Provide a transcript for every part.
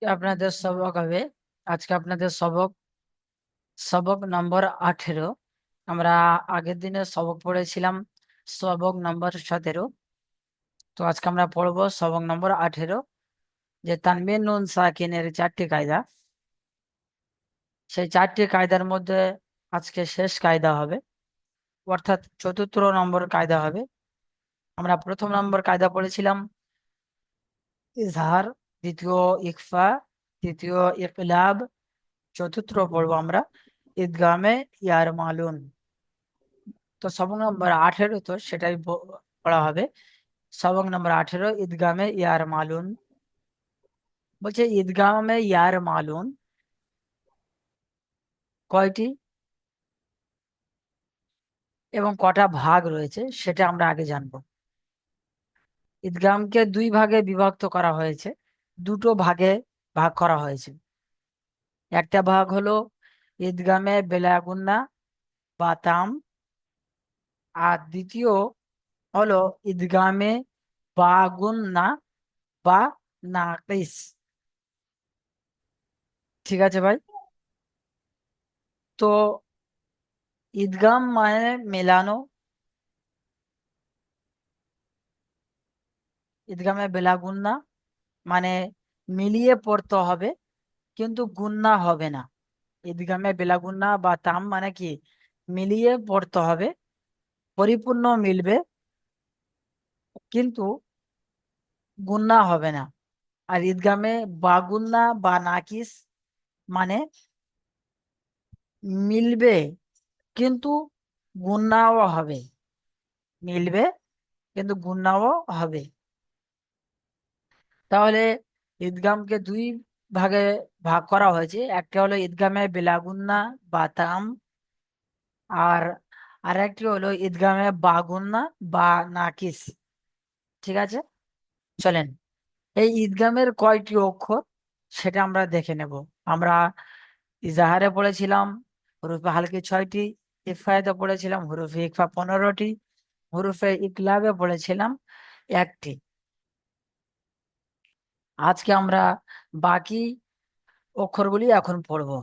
আপনাদের সবক হবে। আজকে আপনাদের সবক সবক নম্বর 18। আমরা আগের দিনে সবক পড়েছিলাম সবক নম্বর 17। তো আজকে আমরা পড়বো সবক নম্বর 18, যে তানবিন নুন সাকিনের 4টি কায়দা। সেই 4টি কায়দার মধ্যে আজকে শেষ কায়দা হবে, অর্থাৎ চতুর্থ নম্বর কায়দা হবে। আমরা প্রথম নম্বর কায়দা পড়েছিলাম ইজহার, দ্বিতীয় ইকফা, তৃতীয় ইকলাব, চতুর্থ পড়বো আমরা ঈদগামে ইয়ার মালুন। তো সবক নম্বর 18 তো সেটাই পড়া হবে। সবক নম্বর 18 ঈদগামে ইয়ার মালুন। বলছে ঈদগামে ইয়ার মালুন কয়টি এবং কটা ভাগ রয়েছে সেটা আমরা আগে জানবো। ঈদগামকে দুই ভাগে বিভক্ত করা হয়েছে, দুটো ভাগে ভাগ করা হয়েছে। একটা ভাগ হলো ঈদগামে বেলাগুন্না বা তাম, আর দ্বিতীয় হলো ঈদগামে বাগুন্না বা নাকিস। ঠিক আছে ভাই? তো ঈদগাম মানে মেলানো, ঈদগামে বেলা গুন্না মানে মিলিয়ে পড়তে হবে কিন্তু গুন্না হবে না। ঈদগামে বেলা গুন্না বা তাম মানে কি, মিলিয়ে পড়তে হবে, পরিপূর্ণ মিলবে কিন্তু গুন্না হবে না। আর ঈদগামে বাগুন্না বা নাকিস মানে মিলবে কিন্তু গুন্নাও হবে, মিলবে কিন্তু গুন্নাও হবে। তাহলে ঈদগামকে দুই ভাগে ভাগ করা হয়েছে। একটা হলো ঈদগামে বেলাগুন্না বা তাম, আর আরেকটি হলো ঈদগামে বাগুন্না বা নাকিস। ঠিক আছে, চলেন এই ঈদগামের কয়টি অক্ষর সেটা আমরা দেখে নেব। আমরা ইজাহারে পড়েছিলাম হরুফে হালকি 6টি, ইকফাতে পড়েছিলাম হরুফে ইকফা 15টি, হরুফে ইকলাবে পড়েছিলাম 1টি। আজকে আমরা বাকি অক্ষরগুলি এখন পড়বো।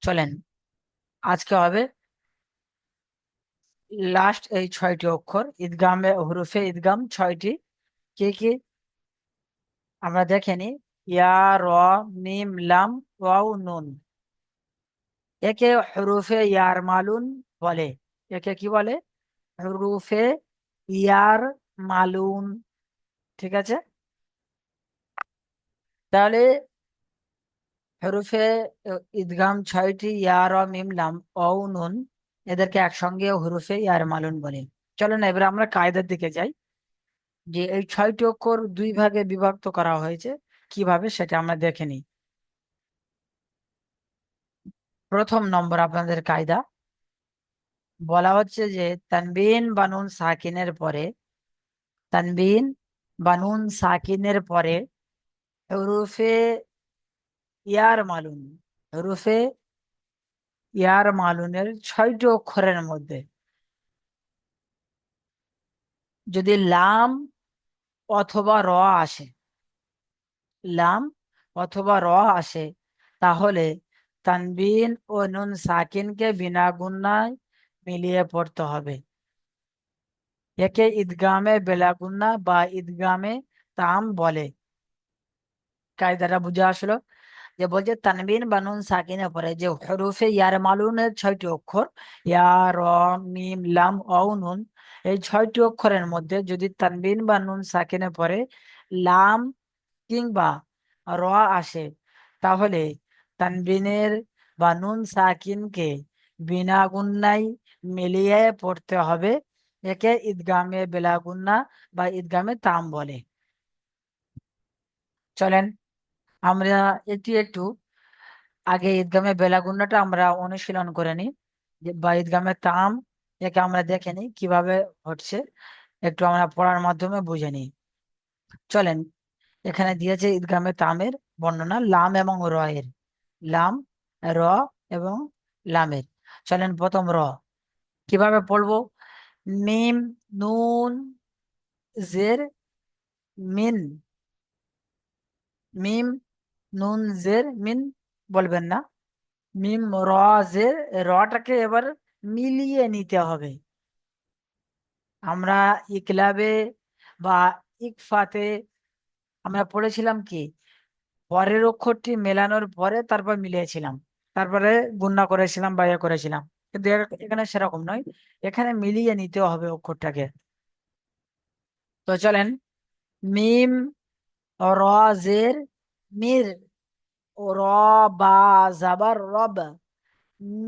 চলেন, আজকে হবে লাস্ট এই 6টি অক্ষর ঈদগামে হরুফে ঈদগাম 6টি। কি কি আমরা দেখে নি। ইয়া, র, মিম, লাম, ওয়াও, নুন। একে হরুফে ইয়ার মালুন বলে। একে কি বলে? হরুফে ইয়ার মালুন। ঠিক আছে, তাহলে হরুফে ঈদগাম 6টি ইয়া, র, মিম, লাম, ওয়াও, নুন, এদেরকে একসঙ্গে হরুফে ইয়ার মালুন বলে। চলো না এবার আমরা কায়দার দিকে যাই, যে এই 6টি অক্ষর দুই ভাগে বিভক্ত করা হয়েছে কিভাবে সেটা আমরা দেখে নিই। প্রথম নম্বর আপনাদের কায়দা বলা হচ্ছে যে তানবিন বানুন সাকিনের পরে, তানবিন বানুন সাকিনের পরে হরুফে ইয়ার মালুন, হরুফে ইয়ার মালুনের 6টি অক্ষরের মধ্যে যদি লাম অথবা র আসে, লাম অথবা র আসে, তাহলে তানবিন ও নুন সাকিনকে বিনা গুন্নায় মিলিয়ে পড়তে হবে। একে ঈদগামে বেলাগুন্না বা ঈদগামে তাম বলে। কায়দাটা বুঝে আসলো? যে বলছে তানবিন বা নুন সাকিনের পরে যে হরুফে ইয়ার মালুনের 6টি অক্ষর ইয়া, র, মিম, লাম, ও, নুন, এই 6টি অক্ষরের মধ্যে যদি তানবিন বা নুন সাকিনের পরে লাম কিংবা র আসে, তাহলে তানবিনের বা নুন সাকিনকে বিনা গুন্নায় মিলিয়ে পড়তে হবে। একে ঈদগামে বেলাগুন্না বা ঈদগামে তাম বলে। চলেন আমরা এটি একটু আগে ঈদগামে বেলাগুন্নাটা আমরা অনুশীলন করে নিই, বা ঈদগামে তাম একে আমরা দেখে নিই কিভাবে হচ্ছে, একটু আমরা পড়ার মাধ্যমে বুঝে নিই। চলেন, এখানে দিয়েছে ঈদগামে তামের বর্ণনা লাম এবং র এর। লাম, র এবং লামের। চলেন প্রথম র কিভাবে পড়বো। মিম, নুন, জের, মিন, মিম নুন জের মিন বলবেন না, মিম র জের, রটাকে এবার মিলিয়ে নিতে হবে। আমরা ইকলাবে বা ইকফাতে আমরা পড়েছিলাম কি, পরের অক্ষরটি মেলানোর পরে তারপর মিলিয়েছিলাম, তারপরে গুণনা করেছিলাম বা ইয়ে করেছিলাম। কিন্তু এখানে সেরকম নয়, এখানে মিলিয়ে নিতে হবে অক্ষরটাকে। তো চলেন, মিম র জের মির, র বা জাবার রব,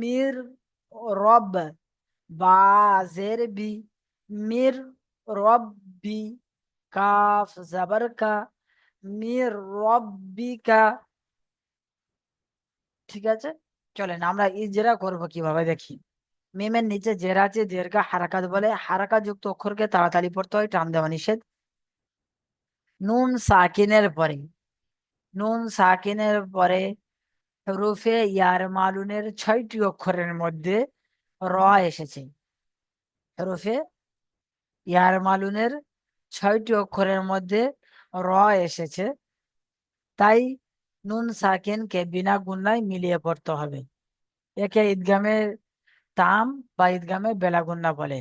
মির রব, বা জের বি, মির রব্বি, কাফ জাবার কা, মির রব্বিকা। ঠিক আছে, চলেন আমরা ইজরা করব কিভাবে দেখি। মিমের নিচে জের আছে, জেরকে হারাকাত বলে, হারাকাত যুক্ত অক্ষরকে তাড়াতাড়ি পড়তে হয়, টান দেওয়া নিষেধ। নুন সাকিনের পরে, নুন সাকিনের পরে হরফে ইয়ার মালুনের 6টি অক্ষরের মধ্যে র এসেছে। হরফে ইয়ার মালুনের 6টি অক্ষরের মধ্যে র এসেছে, তাই নুন সাকিনকে বিনা গুণনায় মিলিয়ে পড়তে হবে। একে ঈদগামে তাম বা ঈদগামে বেলাগুন্না বলে।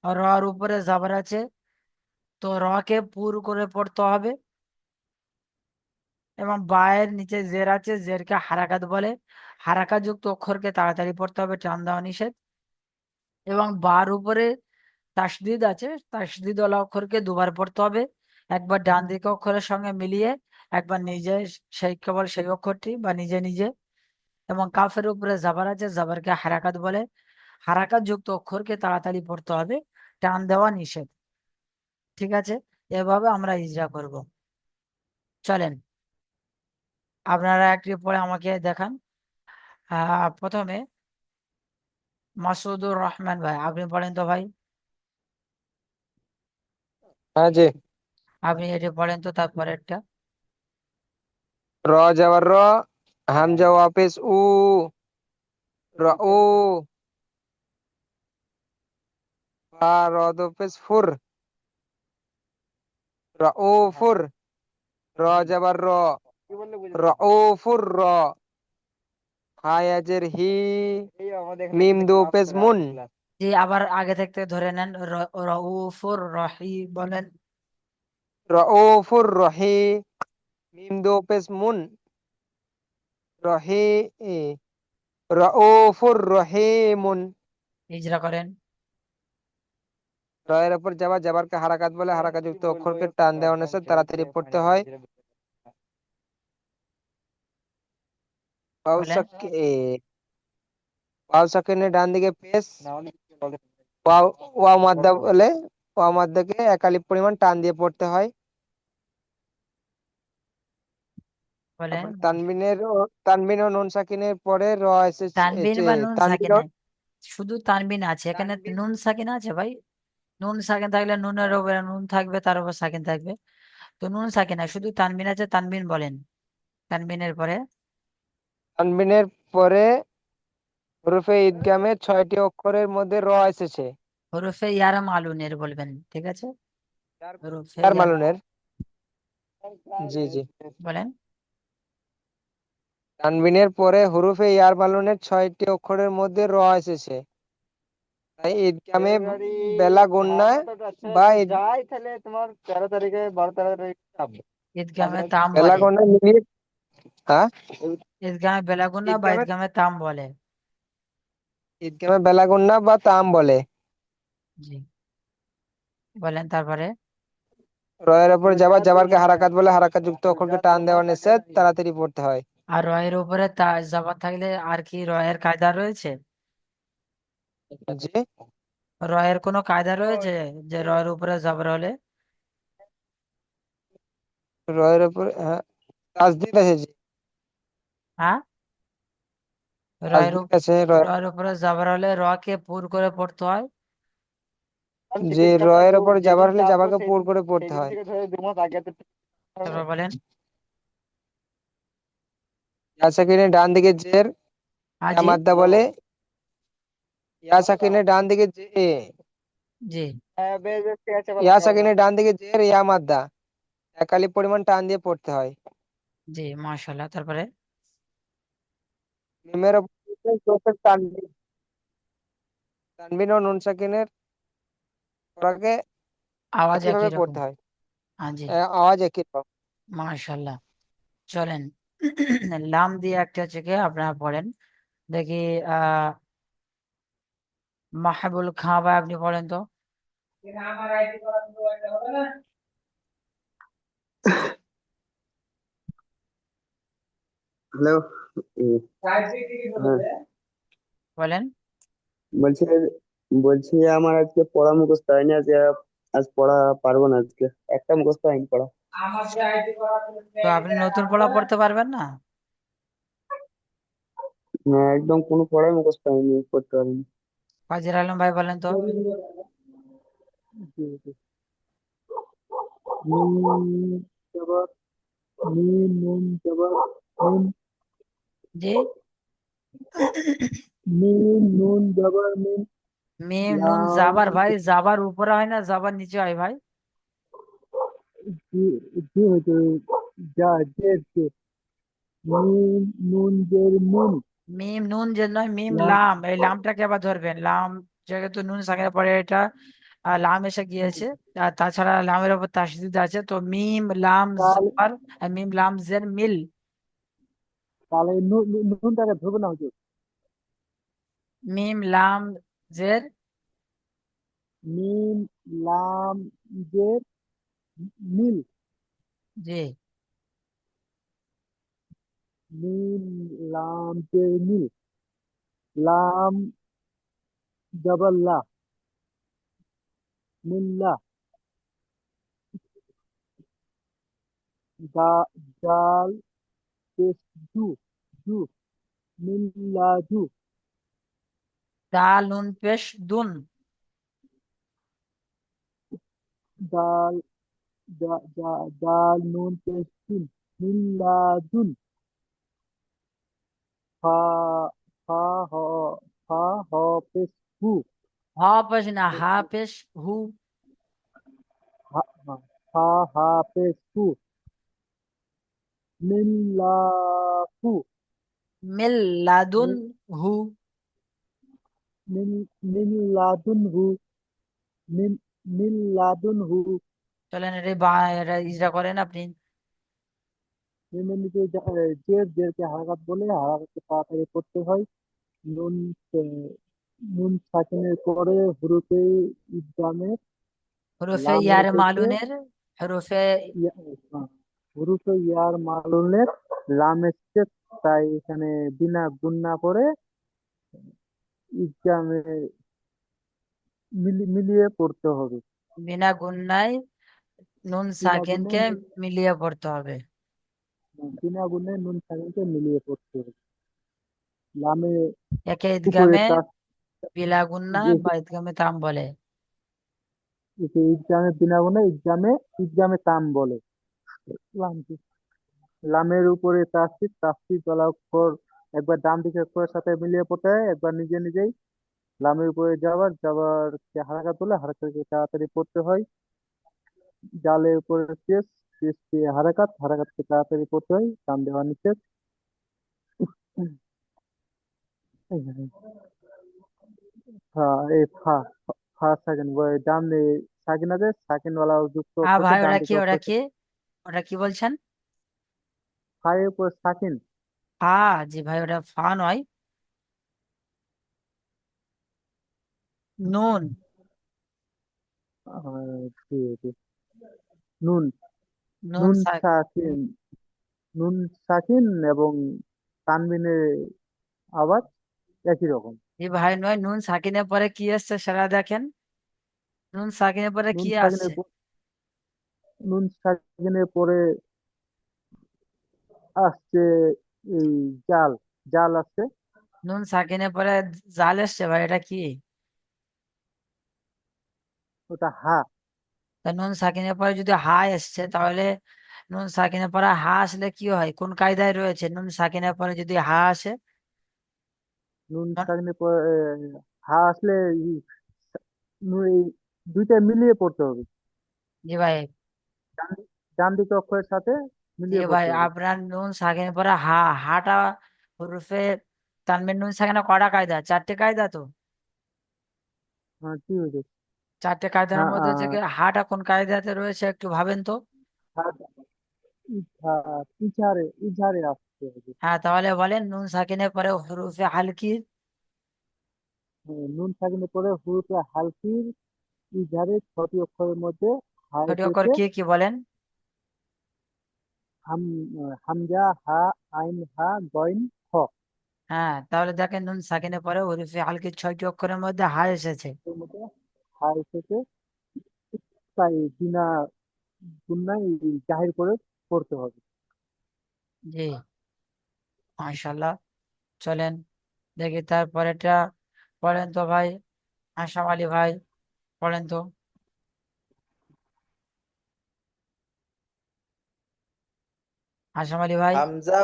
রর উপরে জাবার আছে, তো র কে পুর করে পড়তে হবে। এবং বায়ের নিচে জের আছে, জেরকে হারাকাত বলে, হারাকাত যুক্ত অক্ষরকে তাড়াতাড়ি পড়তে হবে, টান দেওয়া নিষেধ। এবং বার উপরে তাসদিদ আছে, তাসদিদ ওয়ালা অক্ষরকে দুবার পড়তে হবে, একবার ডান দিকে অক্ষরের সঙ্গে মিলিয়ে, একবার নিজে, সেই কেবল সেই অক্ষরটি বা নিজে নিজে। এবং কাফের উপরে জাবার আছে, জাবারকে হারাকাত বলে, হারাকাত যুক্ত অক্ষরকে তাড়াতাড়ি পড়তে হবে, টান দেওয়া নিষেধ। ঠিক আছে, এভাবে আমরা ইজরা করব। চলেন আপনারা একটি পরে আমাকে দেখান। প্রথমে মাসুদুর রহমান ভাই, আপনি পড়েন তো ভাই। হ্যাঁ জি। আপনি এটি পড়েন তো, তারপরে একটা। র যাবার র, হামজা ওয়াপেস উ, উ, ফা রদপেস ফুর, ফুর, র যাবার র, ফুর র, হায়াজের হি, মিম দো পেস মুন, জি, আবার আগে থেকে ধরে নেন, রউফুর রহি বলেন। ফুর রহি, মিম দো পেস মুন, রহি, ফুর রহিমুন। ইজরা করেন। রয়ের উপর যাবার, যাবারকে হারাকাত বলে, হারাকাত যুক্ত অক্ষরকে টান দেওয়া নিষেধ, তাড়াতাড়ি পড়তে হয়। ওয়াও বলেন। সাক- এ, ওয়াও সাকিনের ডান দিকে পেশ, ওয়াও, ওয়াও মাদ্দা বলে, ওয়াও মাদ্দাকে একালিপ পরিমাণ টান দিয়ে পড়তে হয়। বলেন। তারপর তানবিন ও নুন সাকিনের পরে র এসেছে, তানবিন বা নুন তানবিন সাকিন, ও শুধু তানবিন আছে এখানে, নুন সাকিন আছে ভাই। নুন সাকিন থাকলে নুনের উপরে নুন থাকবে, তার উপর সাকিন থাকবে। তো নুন সাকিন না, শুধু তানবিন আছে, তানবিন বলেন। তানবিনের পরে তানবিনের পরে হরফে ঈদগামে 6টি অক্ষরের মধ্যে র এসেছে। হরফে ইয়ার মালুনের বলবেন, ঠিক আছে। হরফে চার ইয়ার মালুনের, জি জি। বলেন। তানবিনের পরে হরফে ইয়ার মালুনের 6টি অক্ষরের মধ্যে র এসেছে, তাই ঈদগামে বেলা গুন্না বা ঈদগামে তাম বেলা বলে, গুন্না মিলিয়ে, হ্যাঁ, ঈদগামে বেলাগুনা বা ঈদগামে ঈদগামে তাম বলে। ঈদগামে বেলা গুন্না বা তাম বলে। জি, বলেন তারপরে। রয়ের উপর যাবার, যাবারকে হারাকাত বলে, হারাকাত যুক্ত অক্ষরকে টান দেওয়া নিষেধ, তাড়াতাড়ি পড়তে হয়। আর রয়ের উপরে তা জবর থাকলে আর কি রয়ের কায়দা রয়েছে? জি, রয়ের কোনো কায়দা রয়েছে যে রয়ের উপরে জবর হলে? রয়ের উপর, হ্যাঁ, তাসদিদ আছে জি, হ্যাঁ, রয়ের তাসদিদ আছে রয়ের, রয়ের উপরে জবর হলে র কে পুর করে পড়তে হয়। জি, রয়ের উপর যাবার হলে যাবারকে পুর করে পড়তে হয়। তারপর বলেন। ইয়া সাকিনের ডান দিকে জের, ইয়া আজি। মাদ্দা বলে, ইয়া সাকিনের ডান দিকে জি। ইয়া সাকিনের ডান দিকে জের, ইয়া মাদ্দা এক আলিফ পরিমাণ টান দিয়ে পড়তে হয়। জি, মাশাল্লাহ। তারপরে মিমের ওপর চোখের তানবিন, তানবিন ও নুন সাকিনের পড়াকে আওয়াজ একইভাবে একই রকম। পড়তে হয়। জি, আওয়াজ একই রকম। মাশাল্লাহ। চলেন, লাম দিয়ে একটা থেকে আপনারা পড়েন দেখি। আহ মাহবুল খাঁ ভাই, আপনি পড়েন তো। হ্যালো। বলেন। বলছি বলছি আমার আজকে পড়া মুখস্থ হয়নি আজকে। আজ পড়া পারবো না আজকে। একটা মুখস্থ হয়নি পড়া। তো আপনি নতুন পড়া পড়তে পারবেন না? না, একদম কোনো পড়াই মুখস্থ হয়নি, পড়তে পারিনি। ফাজিল আলম ভাই বলেন তো। জি, জি। নুন জবর মিম, নুন জবর মিম, জি। মিম নুন জবর মিম, মিম নুন লাম জাবার ভাই, জাবার উপরে হয় না, জাবার নিচে হয় ভাই? জি, জি হয়েছে। যা জের জের, মিম নুন জের মুন, মিম নুন যে নয়, মিম লাম লাম, এই লামটাকে আবার ধরবেন। লাম যেহেতু নুন সাকিনের পরে এটা লাম এসে গিয়েছে। আর তাছাড়া লামের উপর তাসদিদ আছে, তো মিম লাম কাল। জাবার, মিম লাম জের মিল। তাহলে নুনটাকে ধরবে না হুজুর। মিম লাম জের। মিম লাম জের মিল, জি। মিম লাম জের মিল, লাম জবর লা, মিল্লা, দা দাল পেশ জু, জু মিল্লাজু, দাল নুন পেশ দুন। দাল দাল নুন পেশ দুন, মিল্লাজুন, ফা ফা হ ফা হ পেশ হু, হ পেশ না, হা পেশ হু। হা হা হা পেশ হু, মিল্লাহু, মিল লাদুন হু। মিন মিল্লাদুন হু, মিন মিল্লাদুন হু। চলেন এটা এটা ইজরা করেন আপনি। মিমের নিচে জেরকে হারাকাত বলে, হারাকাতকে তাড়াতাড়ি করতে হয়। নুন নুন সাকিনের পরে হুরুফে ইদগামের হরফে লামের ইয়ার শেষে মালুনের, হরফে। হ্যাঁ, হুরুফে ইয়ার মালুনের লামের শেষে, তাই এখানে বিনা গুণনা করে ইদগামে মিলিয়ে পড়তে হবে। বিনা গুণনায় নুন বিনা গুণে সাকিনকে মিলিয়ে পড়তে হবে। বিনা গুণে নুন সাকিনকে মিলিয়ে পড়তে হবে। লামে একে উপরে ঈদগামে তাস, বিলা গুন্না বা ঈদগামে তাম বলে। ইদগামে বিনা গুণে ইদগামে ইদগামে তাম বলে। লাম কি? লামের উপরে তাসদিদ, তাসদিদ ওয়ালা অক্ষর একবার ডান দিকের অক্ষরের সাথে মিলিয়ে পড়তে হয়, একবার নিজে নিজেই। লামের উপরে যাবার যাবার হারাকাত বলে, হারাকাতকে তাড়াতাড়ি পড়তে হয়। জালের উপরে পেশ, পেশকে হারাকাত, হারাকাতকে তাড়াতাড়ি পড়তে হয়, টান দেওয়া নিষেধ। হ্যাঁ, এই ফা, ফা সাকিন ডান সাকিন আছে, সাকিন ওয়ালা যুক্ত হ্যাঁ অক্ষরকে ভাই, ডান ওটা কি, দিকে ওটা অক্ষরকে কি, ওটা কি বলছেন? ফায়ের উপর সাকিন। ফা? জি ভাই, ওটা ফা নয়, নুন। ঠিক আছে। নুন, নুন নুন সাক। সাকিন, নুন সাকিন এবং তানবিনের আওয়াজ একই রকম। জি ভাই নয়, নুন সাকিনের পরে কি আসছে সেটা দেখেন। নুন সাকিনের পরে নুন কি আসছে? সাকিনের নুন সাকিনের পরে আসছে এই জাল, জাল আসছে। নুন সাকিনের পরে জাল এসছে ভাই, এটা কি? ওটা হা। তা নুন সাকিনের পরে যদি হা এসছে, তাহলে নুন সাকিনের পরে হা আসলে কি হয়, কোন কায়দায় রয়েছে নুন সাকিনের পরে যদি হা আসে? নুন সাকিনের পরে হা আসলে এই দুইটা মিলিয়ে পড়তে হবে। জি ভাই। ডান ডান দিকের অক্ষরের সাথে জি মিলিয়ে ভাই, পড়তে হবে। আপনার নুন সাকিনের পরে হাটা হরফে তানবিন নুন সাকিনা কটা কায়দা? চারটে কায়দা তো। হ্যাঁ, কি হয়েছে? চারটে কায়দার হ্যাঁ, মধ্যে থেকে হাটা কোন কায়দাতে রয়েছে একটু ভাবেন তো। ইজারে ইজারে আসতে হবে। হ্যাঁ, তাহলে বলেন নুন সাকিনের পরে হরফে হালকি হ্যাঁ, নুন সাকিনের পরে হুরুফে হালকির ইজারে ছটি অক্ষরের মধ্যে হা ছোট অক্ষর এসেছে। কি কি বলেন? হাম হামজা, হা, আইন, হা, গইন, খ। হ্যাঁ, তাহলে দেখেন নুন সাকিনের পরে হরফে হালকির 6টি অক্ষরের মধ্যে হা এসেছে। এর মধ্যে হা এসেছে, তাই বিনা গুণায় জাহির করে পড়তে হবে। জি, মাশাল্লাহ। চলেন দেখি তারপরেটা পড়েন তো ভাই। আশরাফ আলী ভাই, পড়েন তো। আশরাফ আলী ভাই। হামজা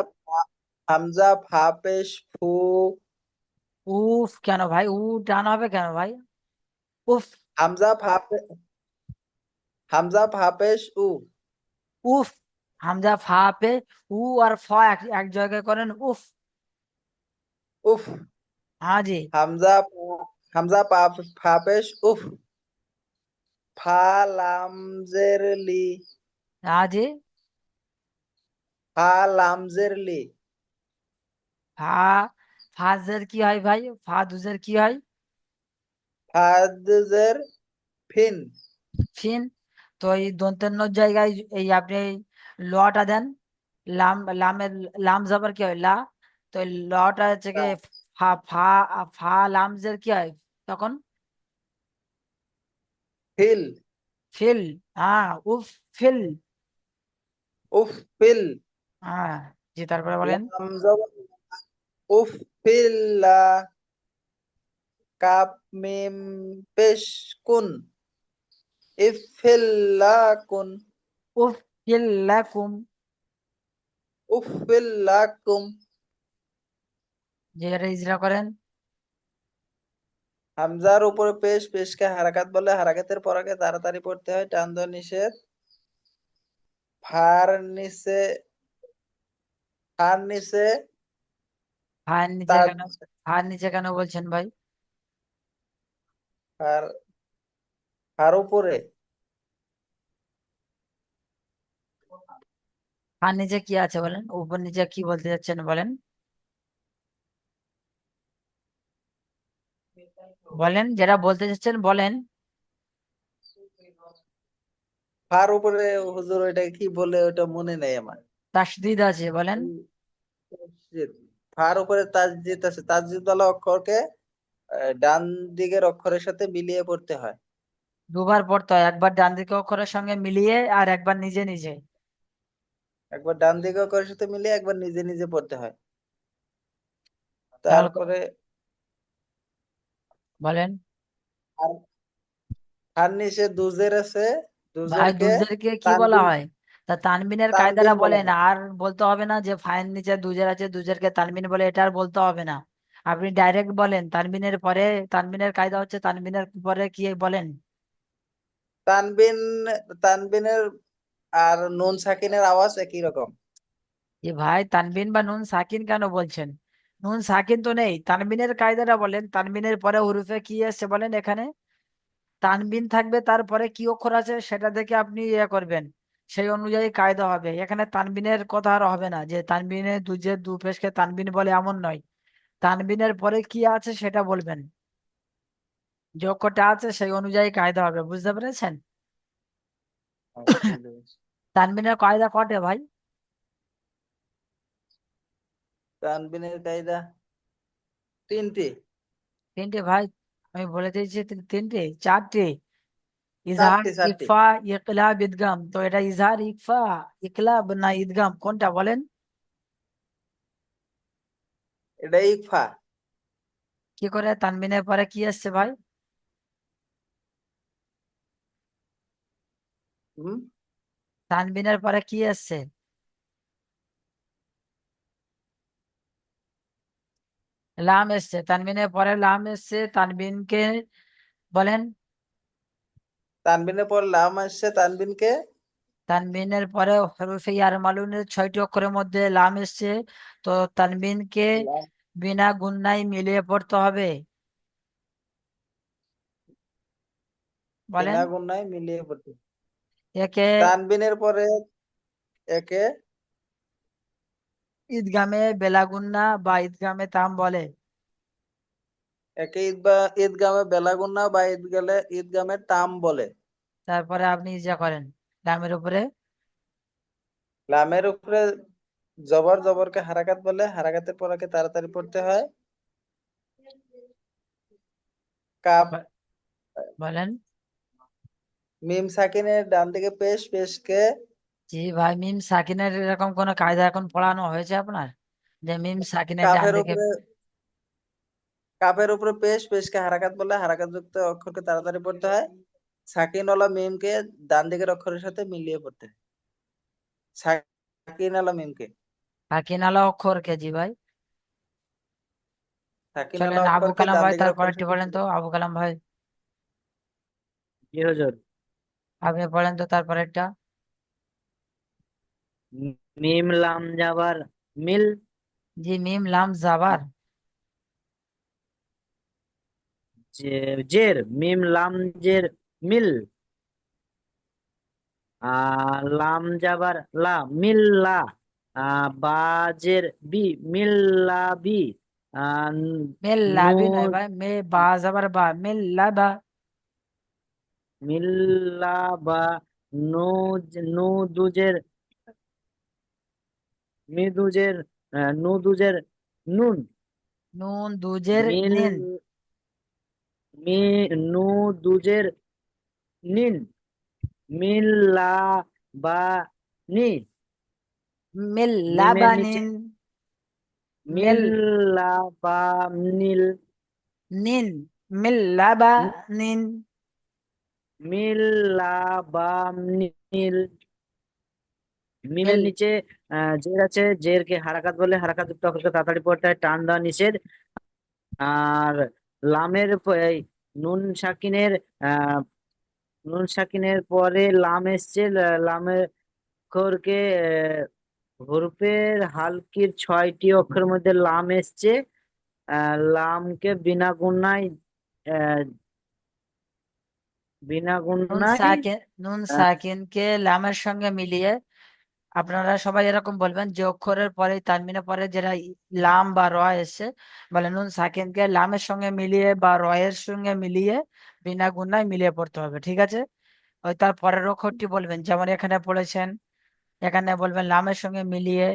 হামজা ফা পেশ ফু। উফ কেন ভাই? টান হবে কেন ভাই? উফ। হামজা ফা হামজা ফা পেশ উ। উফ। হামজা ফা পে উ আর ফ এক এক জায়গায় করেন উফ। উফ। হ্যাঁ জি। হামজা ফা পেশ উফ। ফা লাম জের লি। হ্যাঁ জি। ফা লাম জের লি। ফা ফাজের কি হয় ভাই? ফা দুজের কি হয়? ফা জের ফিন। ফিন। তো এই দন্তের জায়গায় এই আপনি এই লটা দেন। লামের লাম জবর কি হয়? লা। তো এই লটা হচ্ছে কি ফা ফা ফা লামজের কি হয় তখন? ফিল। ফিল। হ্যাঁ উফ। ফিল। উফ ফিল। হ্যাঁ জি, তারপরে বলেন। লাম জবর উফ ফিল লা। কাপ মিম পেশ কুন। ইফিল লা কুন। উফ ফিল লাকুম। উফিল লাকুম। যে এটা ইজরা করেন। হামজার উপরে পেশ, পেশকে হারাকাত বলে, হারাকাতের পরাকে তাড়াতাড়ি পড়তে হয়, টান দেওয়া নিষেধ। ফার নিচে ফার নিচে ফার নিচে তাজ। কেন? ফার নিচে কেন বলছেন ভাই? ফার ফার উপরে ফার নিচে কি আছে বলেন? উপর নিচে কি বলতে যাচ্ছেন বলেন? বলেন, যেটা বলতে চাচ্ছেন বলেন। ফার উপরে হুজুর ওইটা কি বলে ওটা মনে নেই আমার। তাসদিদ আছে বলেন। তাসজিদ। ফার উপরে তাসজিদ আছে, তাসজিদ ওয়ালা অক্ষরকে ডান দিকের অক্ষরের সাথে মিলিয়ে পড়তে হয়। দুবার পড়তে হয়, একবার ডান দিকে অক্ষরের সঙ্গে মিলিয়ে আর একবার নিজে নিজে। একবার ডান দিকের অক্ষরের সাথে মিলিয়ে একবার নিজে নিজে পড়তে হয়। খেয়াল তারপরে বলেন। আর ফার নিচে দুজের আছে, ভাই দুজেরকে দুজেরকে কি বলা তানবিন হয়? তা তানবিনের কায়দাটা তানবিন বলা বলেন, হয়। আর বলতে হবে না যে ফাইন নিচে দুজের আছে দুজেরকে তানবিন বলে, এটা আর বলতে হবে না। আপনি ডাইরেক্ট বলেন তানবিনের পরে। তানবিনের কায়দা হচ্ছে তানবিনের পরে কি বলেন? তানবিন তানবিনের আর নুন সাকিনের আওয়াজ একই রকম। এ ভাই, তানবিন বা নুন সাকিন কেন বলছেন? নুন সাকিন তো নেই, তানবিনের কায়দাটা বলেন। তানবিনের পরে হরফে কি এসছে বলেন এখানে? তানবিন থাকবে, তারপরে কি অক্ষর আছে সেটা দেখে আপনি ইয়ে করবেন। সেই অনুযায়ী কায়দা হবে। এখানে তানবিনের কথা আর হবে না যে তানবিনের দুজে দু পেশকে তানবিন বলে, এমন নয়। তানবিনের পরে কি আছে সেটা বলবেন। যে অক্ষরটা আছে সেই অনুযায়ী কায়দা হবে, বুঝতে পেরেছেন? তানবিনের কায়দা কটে ভাই? তানবিনের কায়দা তিনটি। তিনটে ভাই। আমি বলে দিয়েছি তিনটে, চারটে। ইজহার, চারটি চারটি। ইকফা, ইকলাব, ইদগাম। তো এটা ইজহার, ইকফা, ইকলাব না ইদগাম, কোনটা বলেন? এটা ইকফা। কি করে? তানবিনের পরে কি আসছে ভাই? হুম। তানবিনের পরে কি আসছে? লাম এসছে, তানবিনের পরে লাম এসছে, তানবিনকে বলেন। তানবিনের পর লাম আসছে, তানবিনকে তানবিনের পরে হরফে ইয়ার মালুনের 6টি অক্ষরের মধ্যে লাম এসছে, তো তানবিনকে লাম বিনা গুণনায় মিলিয়ে পড়তে হবে। বলেন। বিনা গুণায় মিলিয়ে পড়তে। একে তানবিনের পরে একে ঈদগামে বেলাগুন্না বা ঈদগামে তাম বলে। একে ঈদগামে বেলাগুন্না বা ঈদগামে তাম বলে। তারপরে আপনি যা করেন লামের উপরে লামের উপরে জবরকে হারাকাত বলে, হারাকাতের পরকে তাড়াতাড়ি পড়তে হয়। কাপ বলেন। মিম সাকিনের ডান দিকে পেশ, পেশকে জি ভাই, মিম সাকিনের এরকম কোন কায়দা এখন পড়ানো হয়েছে আপনার, যে মিম সাকিনের ডান কাফের দিকে? উপরে কাফের উপরে পেশ, পেশকে হারাকাত বলে, হারাকাত যুক্ত অক্ষরকে তাড়াতাড়ি পড়তে হয়। সাকিনওয়ালা মিমকে ডান দিকের অক্ষরের সাথে মিলিয়ে পড়তে হয়। সাকিনওয়ালা মিমকে সাকিনালা অক্ষরকে, জি ভাই। সাকিনওয়ালা চলেন আবু অক্ষরকে কালাম ডান ভাই দিকের তারপর অক্ষরের একটু সাথে বলেন তো, আবু কালাম ভাই জি হুজুর। আপনি পড়েন তো তারপর একটা। মিম লাম জাবার মিল। জি, মিম লাম জাবার জের মিম লাম জের মিল। লাম জাবার লা মিল্লা। বাজের বি মিল্লা বি। আহ, মেল নু লাবি নয় ভাই, মে বা জাবার বা, মেল লাবা। মিল্লা বা নু নু দুজের মিদুজের নু দুজের নুন। নুন দুজের মিল নিন। মি নু দুজের নিন। মিল্লা বা নি। মিল মিমের লাবা নিচে নিন। মিল মিল্লা বা নীল। নিন। মিল লাবা নিন। মিল্লা বা নীল। মিমের মিল নিচে জের আছে, জেরকে হারাকাত বলে, হারাকাত যুক্ত অক্ষরকে তাড়াতাড়ি পড়তে হয়, টান দেওয়া নিষেধ। আর লামের এই নুন সাকিনের আহ নুন সাকিনের পরে লাম এসছে, লামের অক্ষরকে হরফের হালকির 6টি অক্ষরের মধ্যে লাম এসছে। লামকে আহ বিনা নুন গুণায় সাকিন, নুন সাকিনকে লামের সঙ্গে মিলিয়ে আপনারা সবাই এরকম বলবেন যে অক্ষরের পরে তানবিনের পরে যেটা লাম বা র এসছে, বলে নুন সাকিনকে লামের সঙ্গে মিলিয়ে বা র এর সঙ্গে মিলিয়ে বিনা গুণায় মিলিয়ে পড়তে হবে, ঠিক আছে? ওই তার পরের অক্ষরটি বলবেন, যেমন এখানে পড়েছেন, এখানে বলবেন লামের সঙ্গে মিলিয়ে,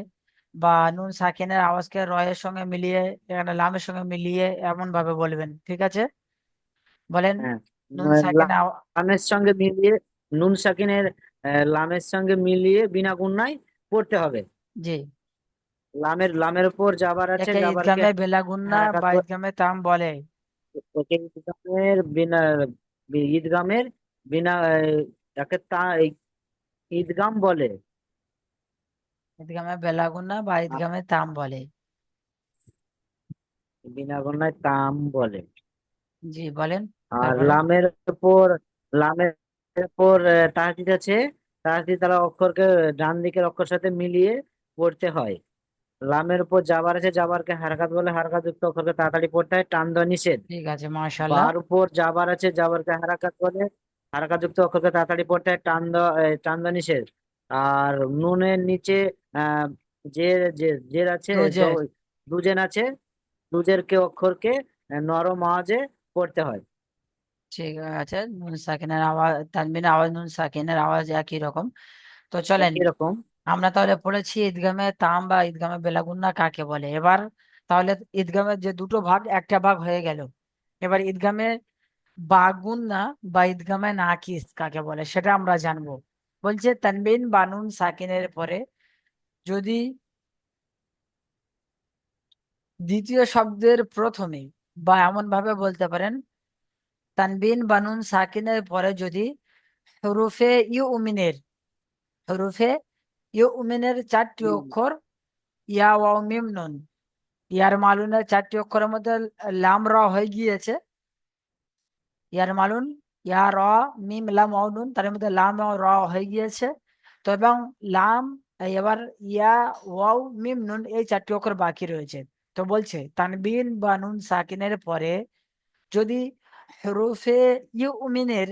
বা নুন সাকিনের আওয়াজকে র এর সঙ্গে মিলিয়ে, এখানে লামের সঙ্গে মিলিয়ে, এমন ভাবে বলবেন, ঠিক আছে? বলেন। হ্যাঁ, নুন সাকিন লামের সঙ্গে মিলিয়ে নুন সাকিনের লামের সঙ্গে মিলিয়ে বিনা গুণায় পড়তে হবে। জি। লামের উপর জাবার আছে, একে জাবারকে ঈদগামে বেলাগুন্না হারাকাত বা ঈদগামে তাম বলে। ওকে ঈদগামের বিনা ঈদগামের বিনা একে ঈদগাম বলে। ঈদগামে বেলাগুন্না বা আর ঈদগামে তাম বলে। বিনা গুণায় তাম বলে। জি বলেন। আর তারপরে লামের উপর তাহদিদ আছে, তাহদিদ তারা অক্ষরকে ডান দিকের অক্ষর সাথে মিলিয়ে পড়তে হয়। লামের উপর জাবার আছে, জাবারকে হারকাত বলে, হারকাত যুক্ত অক্ষরকে তাড়াতাড়ি পড়তে হয়, টান দেওয়া নিষেধ। ঠিক আছে, মাশাআল্লাহ। বার উপর জাবার আছে, জাবারকে হারাকাত বলে, হারাকাত যুক্ত অক্ষরকে তাড়াতাড়ি পড়তে হয়, টান দেওয়া নিষেধ। আর নুনের নিচে আহ জের আছে, দুজের। দুজেন আছে, দুজেরকে অক্ষরকে নরম আওয়াজে পড়তে হয়। ঠিক আছে, নুন সাকিনের আওয়াজ, তানবিনের আওয়াজ, নুন সাকিনের আওয়াজ একই রকম। তো চলেন, একই রকম। আমরা তাহলে পড়েছি ঈদগামে তাম বা ঈদগামে বেলাগুন্না কাকে বলে। এবার তাহলে ঈদগামের যে দুটো ভাগ, একটা ভাগ হয়ে গেল। এবার ঈদগামে বাগুন্না বা ঈদগামে নাকিস কাকে বলে সেটা আমরা জানবো। বলছে তানবিন বা নুন সাকিনের পরে যদি দ্বিতীয় শব্দের প্রথমে, বা এমন ভাবে বলতে পারেন, তানবিন বা নুন সাকিনের পরে যদি হরুফে ইউমিনের, হরুফে ইউমিনের 4টি অক্ষর, ইয়া ওয়াও মিম নুন, ইয়ার মালুনের 4টি অক্ষরের মধ্যে লাম র হয়ে গিয়েছে। ইয়ার মালুন, ইয়া র মিম লাম ওয়াও নুন, তার মধ্যে লাম ও র হয়ে গিয়েছে। তো এবং লাম, এবার ইয়া, ওয়াও, মিম, নুন, এই 4টি অক্ষর বাকি রয়েছে। তো বলছে তানবিন বা নুন সাকিনের পরে যদি হরফে ইউমিনের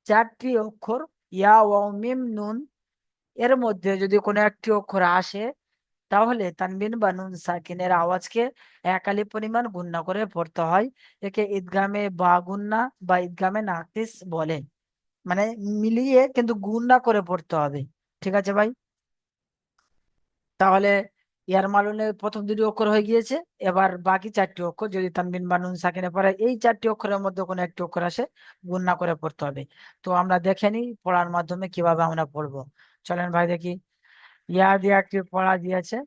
4টি অক্ষর ইয়া, ওয়াও, মিম, নুন এর মধ্যে যদি কোনো একটি অক্ষর আসে, তাহলে তানবিন বা নুন সাকিনের আওয়াজকে এক আলিফ পরিমাণ গুণনা করে পড়তে হয়। একে ঈদগামে বা গুণনা বা ঈদগামে নাকিস বলে। মানে মিলিয়ে কিন্তু গুণনা করে পড়তে হবে। ঠিক আছে ভাই? তাহলে ইয়ার মালুনে প্রথম 2টি অক্ষর হয়ে গিয়েছে। এবার বাকি 4টি অক্ষর যদি তানবিন বা নুন সাকিনে পড়ে, এই 4টি অক্ষরের মধ্যে কোনো একটি অক্ষর আসে, গুণনা করে পড়তে হবে। তো আমরা দেখে নিই পড়ার মাধ্যমে কিভাবে আমরা পড়বো। চলেন ভাই দেখি। ইয়া দিয়ে একটি পড়া দিয়েছে,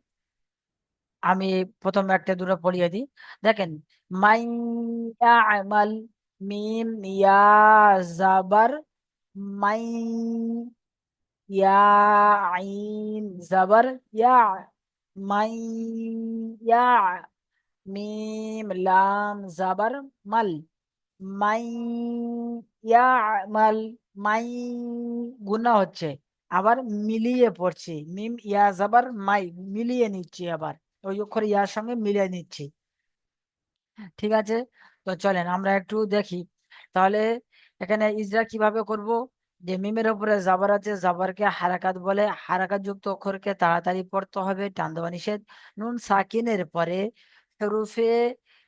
আমি প্রথম একটা দুটো পড়িয়ে দিই। দেখেন, মাই ইয়ামাল, মিম ইয়া জাবার মাই, ইয়া আইন জাবার ইয়া, মাই ইয়া, মিম লাম জাবার মাল, মাই ইয়ামাল, মাই গুণা হচ্ছে, আবার মিলিয়ে পড়ছি, মিম ইয়া জাবার মাই, মিলিয়ে নিচ্ছি, আবার ওই অক্ষর ইয়ার সঙ্গে মিলিয়ে নিচ্ছি। ঠিক আছে? তো চলেন আমরা একটু দেখি তাহলে এখানে ইজরা কিভাবে করব। যে মিমের উপরে জাবার আছে, জাবারকে হারাকাত বলে, হারাকাত যুক্ত অক্ষরকে তাড়াতাড়ি পড়তে হবে, টান দেওয়া নিষেধ। নুন সাকিনের পরে হরফে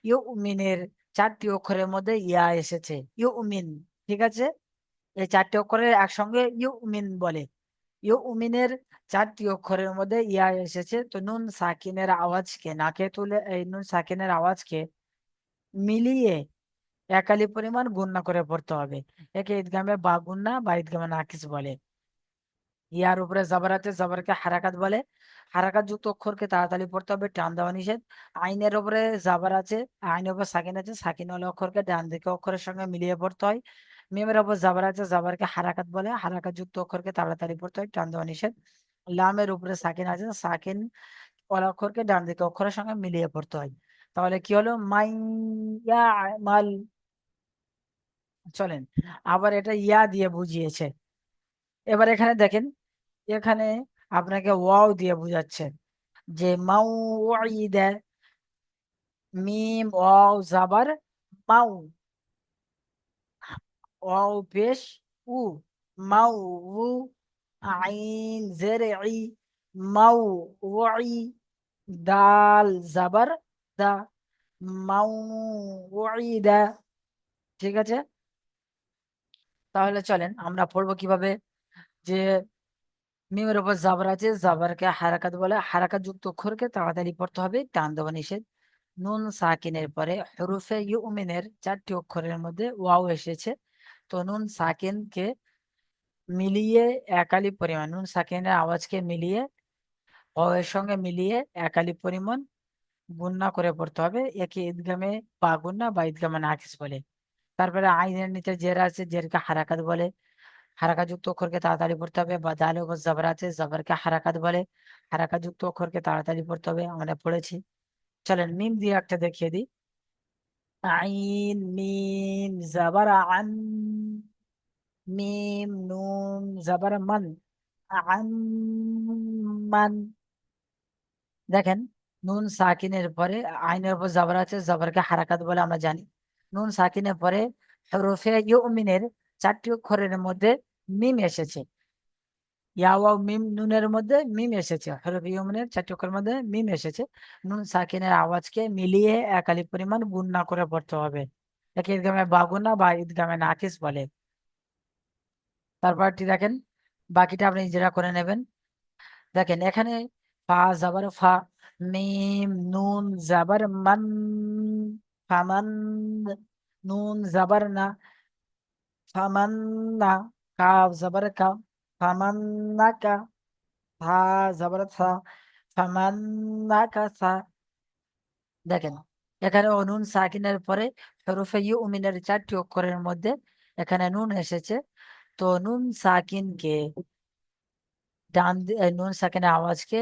ইউমিনের 4টি অক্ষরের মধ্যে ইয়া এসেছে, ইউমিন। ঠিক আছে? এই 4টি অক্ষরের একসঙ্গে ইউমিন বলে। ইউমিনের 4টি অক্ষরের মধ্যে ইয়া এসেছে, তো নুন সাকিনের আওয়াজকে নাকে তুলে, এই নুন সাকিনের আওয়াজকে মিলিয়ে এক আলিফ পরিমাণ গুণনা করে পড়তে হবে। একে ঈদগামে বা গুণনা বা ঈদগামে নাকিস বলে। ইয়ার উপরে জাবার আছে, জাবারকে হারাকাত বলে, হারাকাত যুক্ত অক্ষরকে তাড়াতাড়ি পড়তে হবে, টান দেওয়া নিষেধ। আইনের উপরে জাবার আছে, আইনের উপর সাকিন আছে, সাকিন ওয়ালা অক্ষরকে ডান দিকে অক্ষরের সঙ্গে মিলিয়ে পড়তে হয়। মিমের উপর জাবার আছে, জাবারকে হারাকাত বলে, হারাকাত যুক্ত অক্ষরকে তাড়াতাড়ি পড়তে হয়, টান দেওয়া নিষেধ। লামের উপরে সাকিন আছে, সাকিন ওয়ালা অক্ষরকে ডান দিকে অক্ষরের সঙ্গে মিলিয়ে পড়তে হয়। তাহলে কি হলো? মাই ইয়ামাল। চলেন আবার এটা ইয়া দিয়ে বুঝিয়েছে। এবার এখানে দেখেন, এখানে আপনাকে ওয়াও দিয়ে বুঝাচ্ছে যে মাউ ওয়াইদা, মিম ওয়াও জাবার মাউ, ওয়াও পেশ উ, মাউ উ, আইন জেরে ই, মাউ ওয়াই, দাল জাবার দা, মাউ ওয়াইদা। ঠিক আছে? তাহলে চলেন আমরা পড়বো কিভাবে। যে মিমের উপর জাবার আছে, জাবারকে হারাকাত বলে, হারাকাত যুক্ত অক্ষরকে তাড়াতাড়ি পড়তে হবে, টান দেওয়া নিষেধ। নুন সাকিনের পরে হরফে ইউমিনের 4টি অক্ষরের মধ্যে ওয়াও এসেছে, তো নুন সাকিনকে মিলিয়ে এক আলিফ পরিমাণ, নুন সাকিনের আওয়াজকে মিলিয়ে ওয়াও এর সঙ্গে মিলিয়ে এক আলিফ পরিমাণ গুণনা করে পড়তে হবে। একে ঈদগামে বা গুণনা বা ঈদগামে নাকিস বলে। তারপরে আইনের নিচে জের আছে, জেরকে হারাকাত বলে, হারাকাত যুক্ত অক্ষরকে তাড়াতাড়ি পড়তে হবে। বা দালের উপর জাবার আছে, জাবারকে হারাকাত বলে, হারাকাত যুক্ত অক্ষরকে তাড়াতাড়ি পড়তে হবে, আমরা পড়েছি। চলেন মিম দিয়ে একটা দেখিয়ে দিই। আইন মিম জাবার আন, মিম নুন জাবার মান, আন মান। দেখেন, নুন সাকিনের পরে আইনের উপর জাবার আছে, জাবারকে হারাকাত বলে আমরা জানি। নুন সাকিনের পরে হরফে ইউমিনের 4টি অক্ষরের মধ্যে মিম এসেছে, ইয়া ওয়াও মিম নুনের মধ্যে মিম এসেছে, হরফে ইউমিনের 4টি অক্ষরের মধ্যে মিম এসেছে। নুন সাকিনের আওয়াজকে মিলিয়ে এক আলিফ পরিমাণ গুণনা করে পড়তে হবে। একে ঈদগামে বাগুনা বা ঈদগামে নাকিস বলে। তারপরটি দেখেন, বাকিটা আপনি নিজেরা করে নেবেন। দেখেন এখানে ফা জাবার ফা, মিম নুন জাবার মান, ফামান, নুন জাবার না, ফামান না, কাফ জাবার কা, ফামান না কা, থা জাবার থা, ফামান না কা থা। দেখেন এখানে নুন সাকিনের পরে হরফে ইউমিনের 4টি অক্ষরের মধ্যে এখানে নুন এসেছে, তো নুন সাকিনকে নুন সাকিনের আওয়াজকে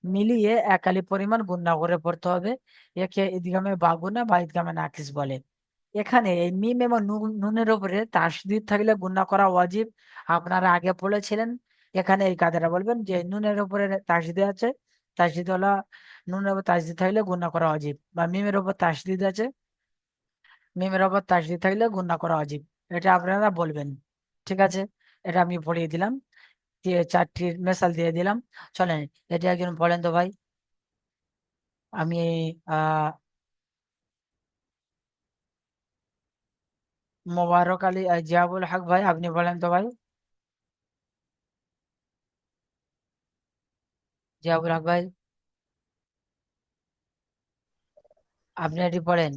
মিলিয়ে এক আলিফ পরিমাণ গুণনা করে পড়তে হবে। একে ঈদগামে বাগুনা বা ঈদগামে নাকিস বলে। এখানে এই মিম এবং নুনের উপরে তাসদিদ থাকলে গুণনা করা ওয়াজিব, আপনারা আগে পড়েছিলেন। এখানে এই কায়দাটা বলবেন যে নুনের উপরে তাসদিদ আছে, তাসদিদ ওলা নুনের উপর তাসদিদ থাকলে গুণা করা অজীব, বা মিমের উপর তাসদিদ আছে, মিমের উপর তাসদিদ থাকলে গুণা করা অজীব। এটা আপনারা বলবেন। ঠিক আছে, এটা আমি পড়িয়ে দিলাম, দিয়ে 4টি মেসাল দিয়ে দিলাম। চলেন এটা একজন বলেন তো ভাই। আমি আহ মোবারক আলী জিয়াবুল হক ভাই, আপনি বলেন তো ভাই। জিয়াবুল হক ভাই, আপনি এটি পড়েন,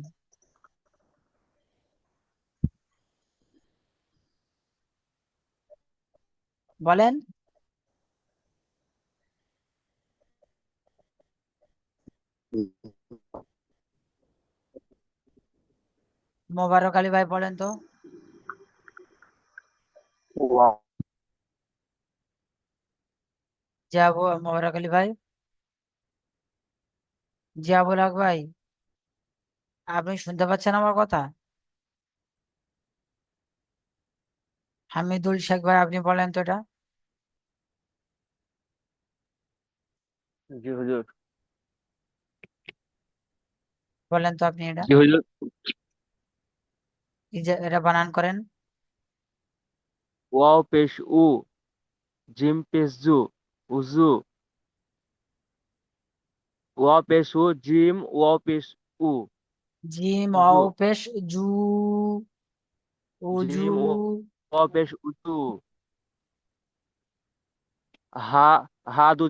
বলেন। মোবারক আলী ভাই বলেন তো। ওয়াও মোবারক আলী ভাই, জিয়াবুল হক ভাই, আপনি শুনতে পাচ্ছেন আমার কথা? হামিদুল শেখ ভাই, আপনি বলেন তো এটা, জি হুজুর। বলেন তো আপনি এটা, জি হুজুর। এই যে এটা বানান করেন। ওয়াও পেশ উ, জিম পেশ জু, উজু। ওয়াও পেশ উ, জিম ওয়াও পেশ উ, জিম উজু। অও পেশ জু, উজু। জিম ওয়াও পেশ উজু। হা, হা দু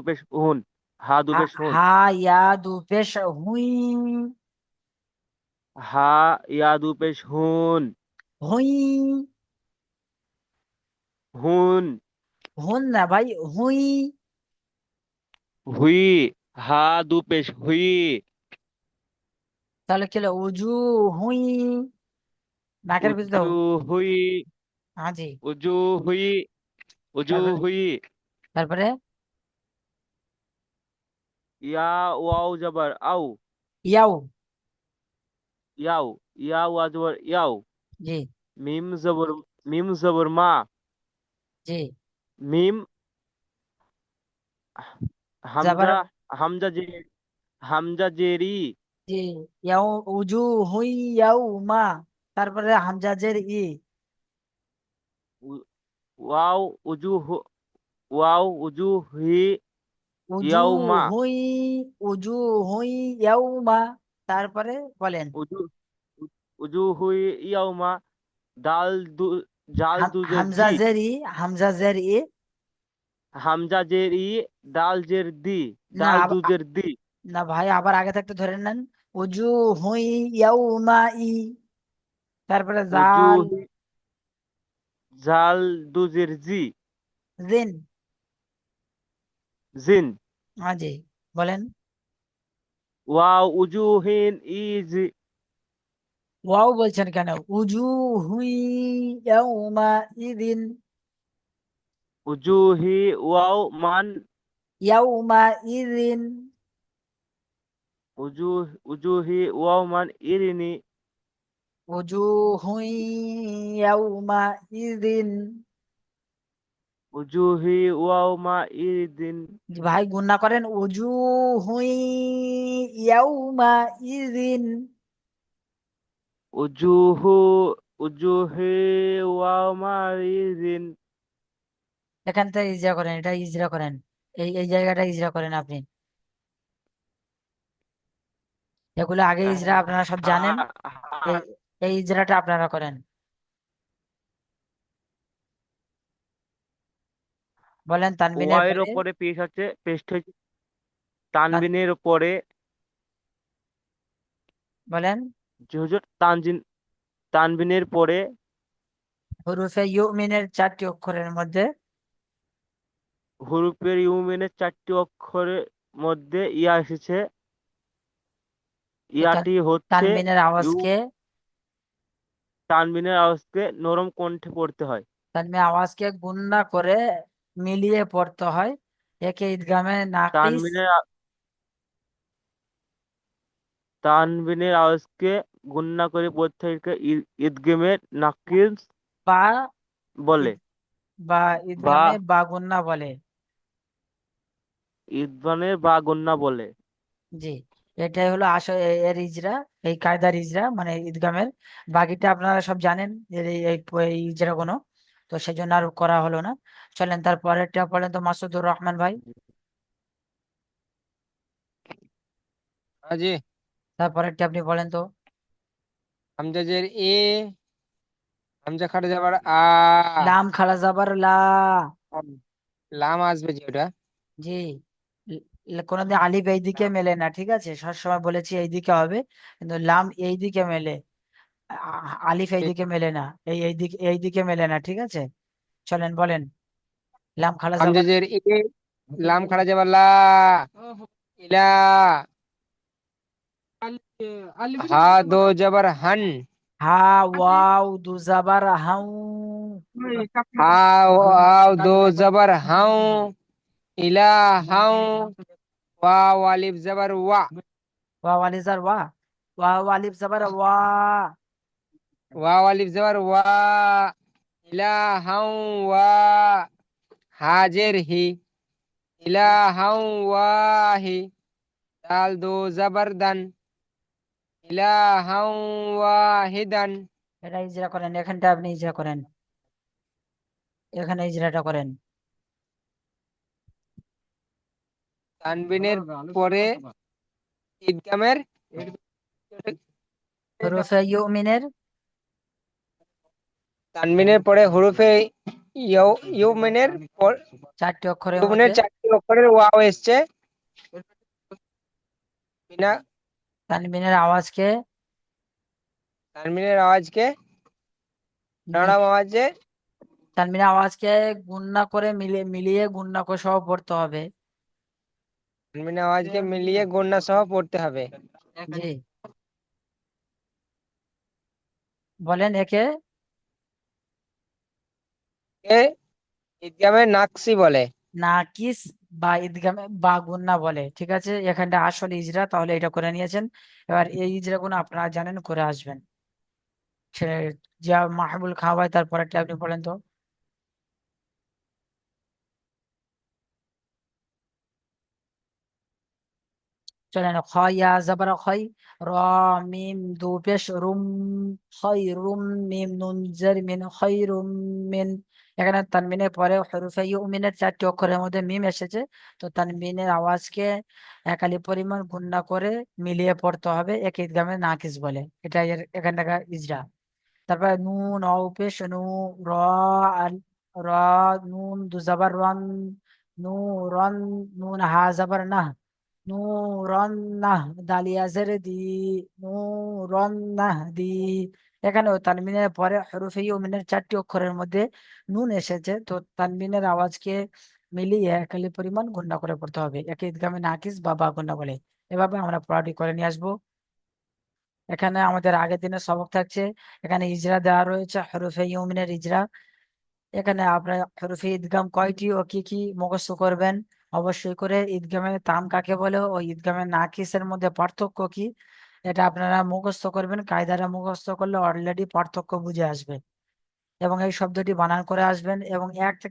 পেশ হুন, হা দু পেশ হুন। হা ইয়া দু পেশ হুই, হা ইয়া দু পেশ হুন, হুই, হুন। হুন না ভাই, হুই। হুই, হা দু পেশ হুই। তাহলে কি হলো? উজু হুই, নাকের ভিতরে উজু হুই, হাজি। উজু হুই, উজু তারপরে, হুই। তারপরে ইয়া ওয়াও জবর আও, ইয়াও, ইয়াও, ইয়া ওয়া জবর ইয়াও। জি, মিম জবর, মিম জবর মা, জি, মিম। জাবার, হামজা, হামজা জে, হামজা জেরি। জি, ইয়াও উজু হুই ইয়াও মা, তারপরে হামজাজের ই, উ- ওয়াও উজু ওয়াও উজু হি উজু ইয়াও মা। হুই, উজু হুই ইয়াও মা, তারপরে বলেন। উজু, উজু হুই ইয়াও মা। দাল দু, জাল দুজের জি। হামজাজের ই, হামজাজের ই, হামজা জের ই, দাল জের দি, না দাল দুজের দি। না ভাই, আবার আগে থাকতে ধরে নেন। উজু হুই ইয়াও মা ই, তারপরে উজু জাল, হি, জাল দুজের জি, জিন, জিন। হাজি, বলেন। ওয়াও উজু হিন ইজ, ওয়াও বলছেন কেন? উজু হুই ইয়াউমা ইদিন, উজু হি ওয়াও মান। ইয়াউমা ইদিন, উজু, উজু হি ওয়াও মান ইরিনি। উজু হুই ইয়াউমা ইদিন। উজু হি ওয়াও মা ইরিদিন। জি ভাই, গুণা করেন। উজু হুই ইয়াউমা ইদিন, উজুহু, উজুহি ওয়াও মা ইরিদিন। এখান থেকে ইজরা করেন, এটা ইজরা করেন, এই জায়গাটা ইজরা করেন আপনি। এগুলো আগে ইজরা আপনারা সব জানেন, এই এই ইজরাটা আপনারা করেন। বলেন তানবিনের ওয়াইয়ের পরে, ওপরে পেশ আছে, পেস্ট হয়েছে তান- তানবিনের ওপরে। বলেন যে হুজুর তানজিন, তানবিনের পরে হুরুফে ইউমিনের 4টি অক্ষরের মধ্যে হুরুফের ইউমিনের 4টি অক্ষরের মধ্যে ইয়া এসেছে। তো ইয়াটি হচ্ছে তানবিনের ইউ। আওয়াজকে, তানবিনের আওয়াজকে নরম কণ্ঠে পড়তে হয়। তানবিনের আওয়াজকে গুণনা করে মিলিয়ে পড়তে হয়। একে ঈদগামে নাকিস তানবিনের তানবিনের আওয়াজকে গুণনা করে পড়তে হয়, একে ইদগেমের নাকিস বা বলে। ঈদ- বা বা ঈদগামে বা গুন্না বলে। ঈদগামে বা গুন্না বলে। জি, এটাই হলো আসল এর ইজরা, এই কায়দার ইজরা মানে ঈদগামের। বাকিটা আপনারা সব জানেন এর এই ইজরা গুলো, তো সেই জন্য আর করা হলো না। চলেন তারপরেরটা পড়েন তো মাসুদুর রহমান ভাই। হ্যাঁ জি। তারপরেরটা আপনি বলেন তো। হামজা জের এ, হামজা খাটে যাবার আ, লাম খাড়া যাবার লা। লাম আসবে যে ওটা। জি, কোনোদিন আলিফ এই দিকে মেলে না, ঠিক আছে, সবসময় বলেছি এই দিকে হবে, কিন্তু লাম এই দিকে মেলে, আলিফ এই দিকে মেলে না, এই দিকে মেলে না, ঠিক আছে। চলেন বলেন। লাম খাড়া হামজা যাবার জের এ, লাম খাটে যাবার লা, ইলা, হা দো জবর হান, হা, ওয়াও দু যাবার হাউ। হা ওয়াও দো জবর হাউ, ইলা হাউ, ওয়াও আলিফ জবর ওয়া, ওয়া ওয়ালিজার ওয়া, ওয়া আলিফ যাবার ওয়া। ওয়াও আলিফ জবর ওয়া, ইলা হাউ ওয়া, হাজের হি, ইলা হাউ ওয়াহি, দাল দো জবর দান, ইলা হাউ ওয়াহিদান। এটা ইজরা করেন, এখানটা আপনি ইজরা করেন, এখানে ইজরাটা করেন। তানবিনের পরে ঈদগামের, হরফে ইউমিনের তানবিনের পরে হরফে ইউমিনের পর, চারটি অক্ষরের ইউমিনের মধ্যে 4টি অক্ষরের ওয়াও এসছে। বিনা তানবিনের আওয়াজকে তানবিনের আওয়াজকে নরম মিলিয়ে, আওয়াজে, তানবিনের আওয়াজকে গুণনা করে মিলিয়ে গুণনা করে সহ পড়তে হবে। তানবিনের আওয়াজকে মিলিয়ে গণনা সহ পড়তে হবে। জি, বলেন একে। এ ঈদগামের নাকসি বলে। নাকিস বা ঈদগামে বা গুণনা বলে, ঠিক আছে। এখানটা আসল ইজরা, তাহলে এটা করে নিয়েছেন। এবার এই ইজরা গুলো আপনারা জানেন, করে আসবেন। সে যা মাহবুল খাওয়ায়, তারপরেরটা আপনি বলেন তো। চলেন, খয়া জবর খই, র মিম দু পেশ রুম, খই রুম, মিম নুন জের মিন, খই রুম মিন। এখানে তানবিনের পরে হরফে ইউমিনের চারটি অক্ষরের মধ্যে মিম এসেছে, তো তানবিনের আওয়াজকে একালি পরিমাণ গুণনা করে মিলিয়ে পড়তে হবে, এক ঈদগামে নাকিস বলে। এটা এখানটাকার ইজরা। তারপরে নুন পেশ নু, র আল, র, নুন দু জবর রন, নু রন, নুন হা জবর না, নূরন্নাহ, দালিয়া জের দি, নূরন্নাহ দি। এখানেও তানবিনের পরে হরফে ইউমিনের চারটি অক্ষরের মধ্যে নুন এসেছে, তো তানবিনের আওয়াজকে মিলিয়ে একালি পরিমাণ গুণনা করে পড়তে হবে, একে ঈদগামে নাকিস বা বা গুণনা বলে। এভাবে আমরা পড়াটি করে নিয়ে আসবো। এখানে আমাদের আগের দিনের সবক থাকছে, এখানে ইজরা দেওয়া রয়েছে, হরফে ইউমিনের ইজরা। এখানে আপনার হরফে ঈদগাম কয়টি ও কি কি মুখস্থ করবেন অবশ্যই করে। ঈদগামের তাম কাকে বলে ও ঈদগামের নাকিসের মধ্যে পার্থক্য কি, এটা আপনারা মুখস্থ করবেন। কায়দারা মুখস্থ করলে অলরেডি পার্থক্য বুঝে আসবে, এবং এই শব্দটি বানান করে আসবেন, এবং এক থেকে